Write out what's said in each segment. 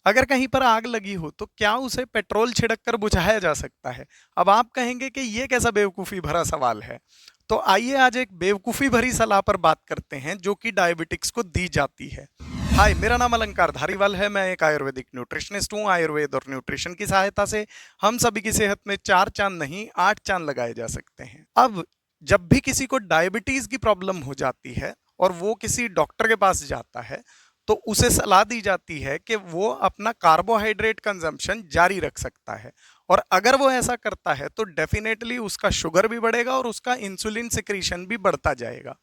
अगर कहीं पर आग लगी हो तो क्या उसे पेट्रोल छिड़क कर बुझाया जा सकता है? अब आप कहेंगे कि ये कैसा बेवकूफ़ी भरा सवाल है। तो आइए आज एक बेवकूफ़ी भरी सलाह पर बात करते हैं जो कि डायबिटिक्स को दी जाती है। हाय, मेरा नाम अलंकार धारीवाल है। मैं एक आयुर्वेदिक न्यूट्रिशनिस्ट हूँ। आयुर्वेद और न्यूट्रिशन की सहायता से हम सभी की सेहत में 4 चाँद नहीं 8 चाँद लगाए जा सकते हैं। अब जब भी किसी को डायबिटीज़ की प्रॉब्लम हो जाती है और वो किसी डॉक्टर के पास जाता है, तो उसे सलाह दी जाती है कि वो अपना कार्बोहाइड्रेट कंजम्पशन जारी रख सकता है। और अगर वो ऐसा करता है तो डेफिनेटली उसका शुगर भी बढ़ेगा और उसका इंसुलिन सिक्रीशन भी बढ़ता जाएगा।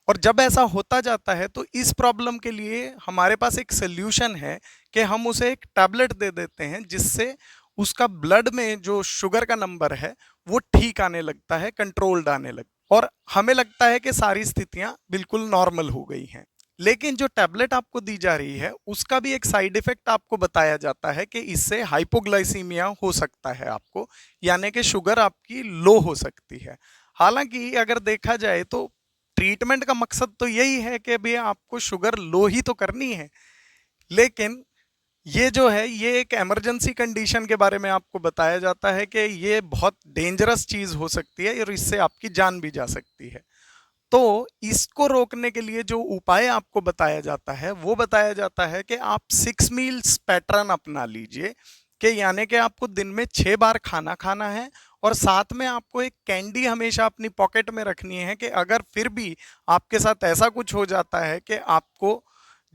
और जब ऐसा होता जाता है तो इस प्रॉब्लम के लिए हमारे पास एक सोल्यूशन है कि हम उसे एक टैबलेट दे देते हैं जिससे उसका ब्लड में जो शुगर का नंबर है वो ठीक आने लगता है, कंट्रोल्ड आने लगता है और हमें लगता है कि सारी स्थितियां बिल्कुल नॉर्मल हो गई हैं। लेकिन जो टैबलेट आपको दी जा रही है उसका भी एक साइड इफेक्ट आपको बताया जाता है कि इससे हाइपोग्लाइसीमिया हो सकता है आपको, यानी कि शुगर आपकी लो हो सकती है। हालांकि अगर देखा जाए तो ट्रीटमेंट का मकसद तो यही है कि भई आपको शुगर लो ही तो करनी है। लेकिन ये जो है ये एक इमरजेंसी कंडीशन के बारे में आपको बताया जाता है कि ये बहुत डेंजरस चीज़ हो सकती है और इससे आपकी जान भी जा सकती है। तो इसको रोकने के लिए जो उपाय आपको बताया जाता है वो बताया जाता है कि आप 6 मील्स पैटर्न अपना लीजिए कि यानी कि आपको दिन में 6 बार खाना खाना है और साथ में आपको एक कैंडी हमेशा अपनी पॉकेट में रखनी है कि अगर फिर भी आपके साथ ऐसा कुछ हो जाता है कि आपको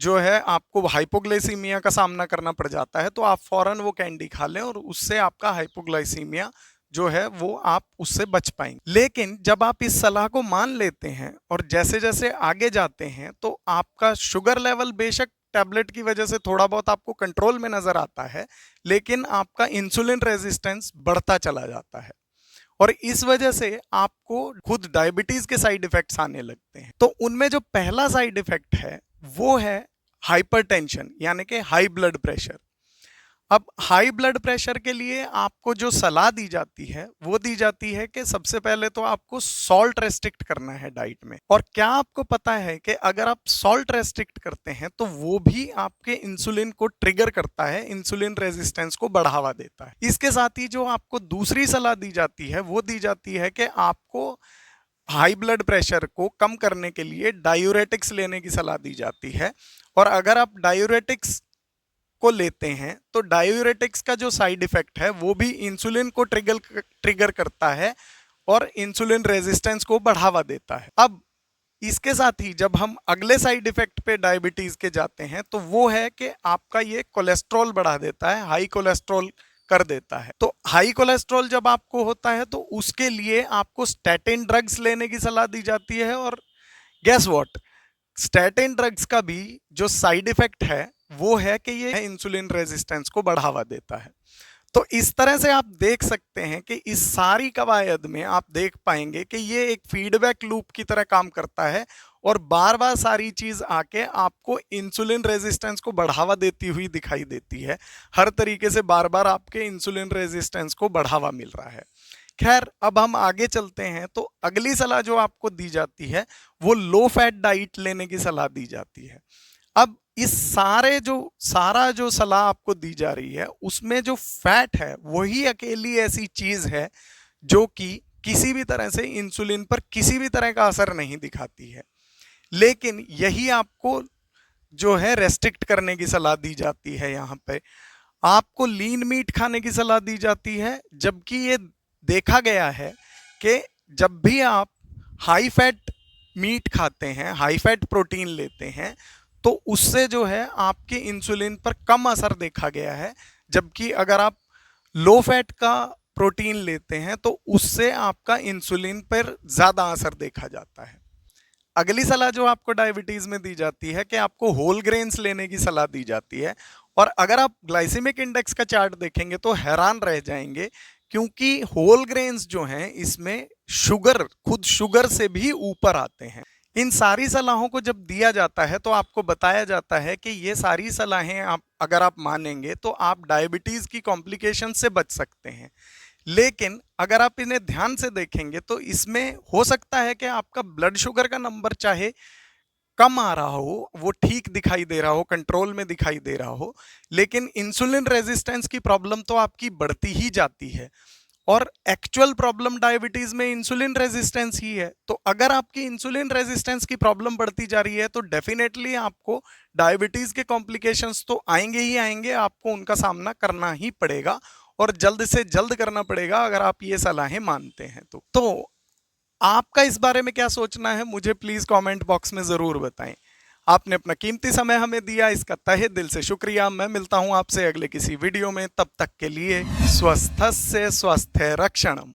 जो है आपको हाइपोग्लाइसीमिया का सामना करना पड़ जाता है तो आप फौरन वो कैंडी खा लें और उससे आपका हाइपोग्लाइसीमिया जो है वो आप उससे बच पाएंगे। लेकिन जब आप इस सलाह को मान लेते हैं और जैसे जैसे आगे जाते हैं तो आपका शुगर लेवल बेशक टैबलेट की वजह से थोड़ा बहुत आपको कंट्रोल में नजर आता है, लेकिन आपका इंसुलिन रेजिस्टेंस बढ़ता चला जाता है और इस वजह से आपको खुद डायबिटीज के साइड इफेक्ट्स आने लगते हैं। तो उनमें जो पहला साइड इफेक्ट है वो है हाइपरटेंशन, यानी कि हाई ब्लड प्रेशर। अब हाई ब्लड प्रेशर के लिए आपको जो सलाह दी जाती है वो दी जाती है कि सबसे पहले तो आपको सॉल्ट रेस्ट्रिक्ट करना है डाइट में। और क्या आपको पता है कि अगर आप सॉल्ट रेस्ट्रिक्ट करते हैं तो वो भी आपके इंसुलिन को ट्रिगर करता है, इंसुलिन रेजिस्टेंस को बढ़ावा देता है। इसके साथ ही जो आपको दूसरी सलाह दी जाती है वो दी जाती है कि आपको हाई ब्लड प्रेशर को कम करने के लिए डायूरेटिक्स लेने की सलाह दी जाती है। और अगर आप डायूरेटिक्स को लेते हैं तो डायूरेटिक्स का जो साइड इफेक्ट है वो भी इंसुलिन को ट्रिगर करता है और इंसुलिन रेजिस्टेंस को बढ़ावा देता है। अब इसके साथ ही जब हम अगले साइड इफेक्ट पे डायबिटीज के जाते हैं तो वो है कि आपका ये कोलेस्ट्रॉल बढ़ा देता है, हाई कोलेस्ट्रॉल कर देता है। तो हाई कोलेस्ट्रॉल जब आपको होता है तो उसके लिए आपको स्टैटिन ड्रग्स लेने की सलाह दी जाती है। और गेस व्हाट, स्टैटिन ड्रग्स का भी जो साइड इफेक्ट है वो है कि ये इंसुलिन रेजिस्टेंस को बढ़ावा देता है। तो इस तरह से आप देख सकते हैं कि इस सारी कवायद में आप देख पाएंगे कि ये एक फीडबैक लूप की तरह काम करता है और बार बार सारी चीज आके आपको इंसुलिन रेजिस्टेंस को बढ़ावा देती हुई दिखाई देती है। हर तरीके से बार बार आपके इंसुलिन रेजिस्टेंस को बढ़ावा मिल रहा है। खैर, अब हम आगे चलते हैं तो अगली सलाह जो आपको दी जाती है वो लो फैट डाइट लेने की सलाह दी जाती है। अब इस सारा जो सलाह आपको दी जा रही है उसमें जो फैट है वही अकेली ऐसी चीज है जो कि किसी भी तरह से इंसुलिन पर किसी भी तरह का असर नहीं दिखाती है। लेकिन यही आपको जो है रेस्ट्रिक्ट करने की सलाह दी जाती है। यहाँ पे आपको लीन मीट खाने की सलाह दी जाती है, जबकि ये देखा गया है कि जब भी आप हाई फैट मीट खाते हैं, हाई फैट प्रोटीन लेते हैं, तो उससे जो है आपके इंसुलिन पर कम असर देखा गया है। जबकि अगर आप लो फैट का प्रोटीन लेते हैं तो उससे आपका इंसुलिन पर ज़्यादा असर देखा जाता है। अगली सलाह जो आपको डायबिटीज में दी जाती है कि आपको होल ग्रेन्स लेने की सलाह दी जाती है। और अगर आप ग्लाइसेमिक इंडेक्स का चार्ट देखेंगे तो हैरान रह जाएंगे, क्योंकि होल ग्रेन्स जो हैं इसमें खुद शुगर से भी ऊपर आते हैं। इन सारी सलाहों को जब दिया जाता है तो आपको बताया जाता है कि ये सारी सलाहें आप अगर आप मानेंगे तो आप डायबिटीज की कॉम्प्लिकेशन से बच सकते हैं। लेकिन अगर आप इन्हें ध्यान से देखेंगे तो इसमें हो सकता है कि आपका ब्लड शुगर का नंबर चाहे कम आ रहा हो, वो ठीक दिखाई दे रहा हो, कंट्रोल में दिखाई दे रहा हो, लेकिन इंसुलिन रेजिस्टेंस की प्रॉब्लम तो आपकी बढ़ती ही जाती है। और एक्चुअल प्रॉब्लम डायबिटीज में इंसुलिन रेजिस्टेंस ही है। तो अगर आपकी इंसुलिन रेजिस्टेंस की प्रॉब्लम बढ़ती जा रही है तो डेफिनेटली आपको डायबिटीज के कॉम्प्लिकेशंस तो आएंगे ही आएंगे, आपको उनका सामना करना ही पड़ेगा और जल्द से जल्द करना पड़ेगा अगर आप ये सलाहें मानते हैं तो आपका इस बारे में क्या सोचना है, मुझे प्लीज कमेंट बॉक्स में जरूर बताएं। आपने अपना कीमती समय हमें दिया, इसका तहे दिल से शुक्रिया। मैं मिलता हूं आपसे अगले किसी वीडियो में, तब तक के लिए स्वस्थस्य स्वास्थ्य रक्षणम।